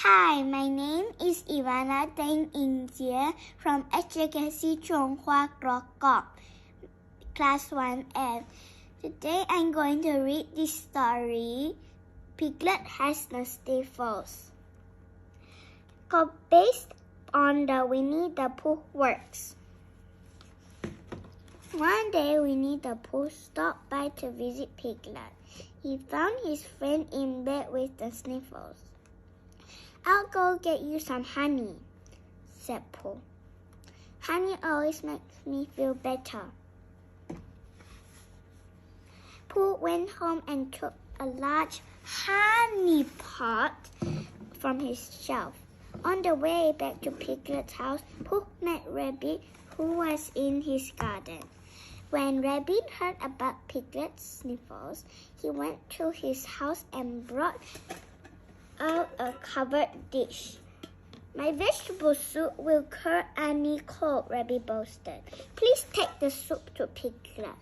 Hi, my name is Ivana Teng Ying from HJKC Chonghua Krokok, Class 1F. Today I'm going to read this story, Piglet has no Sniffles. Based on the Winnie the Pooh works. One day, Winnie the Pooh stopped by to visit Piglet. He found his friend in bed with the Sniffles. "I'll go get you some honey," said Pooh. "Honey always makes me feel better." Pooh went home and took a large honey pot from his shelf. On the way back to Piglet's house, Pooh met Rabbit, who was in his garden. When Rabbit heard about Piglet's Sniffles, he went to his house and brought out a covered dish. "My vegetable soup will cure any cold," Rabbit boasted. "Please take the soup to Piglet."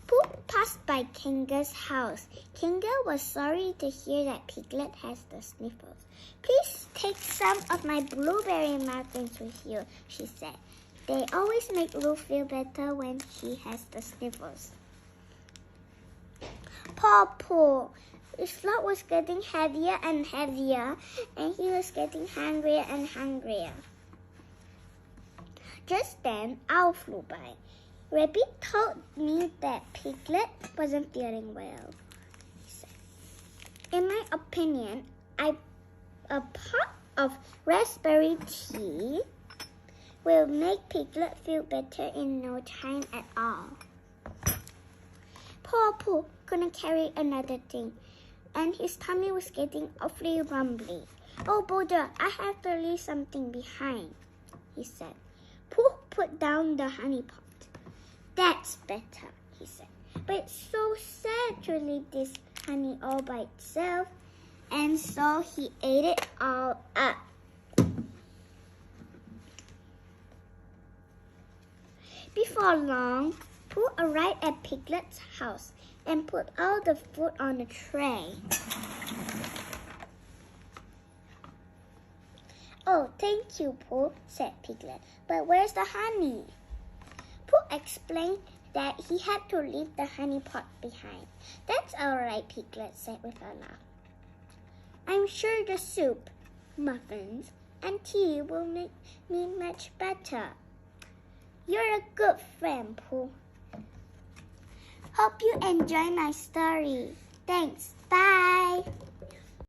Pooh passed by Tenga's house. Tenga was sorry to hear that Piglet has the Sniffles. "Please take some of my blueberry muffins with you," she said. "They always make Lou feel better when he has the Sniffles." Poor Pooh. His flock was getting heavier and heavier, and he was getting hungrier and hungrier. Just then, Owl flew by. "Rabbit told me that Piglet wasn't feeling well," he said. "In my opinion, a pot of raspberry tea will make Piglet feel better in no time at all." Poor Pooh couldn't carry another thing, and his tummy was getting awfully rumbly. "Oh, bother, I have to leave something behind," he said. Pooh put down the honey pot. "That's better," he said. "But it's so sad to leave this honey all by itself." And so he ate it all up. Before long, Pooh arrived at Piglet's house and put all the food on a tray. "Oh, thank you, Pooh," said Piglet. "But where's the honey?" Pooh explained that he had to leave the honey pot behind. "That's all right," Piglet said with a laugh. "I'm sure the soup, muffins, and tea will make me much better." "You're a good friend, Pooh." Hope you enjoy my story. Thanks. Bye.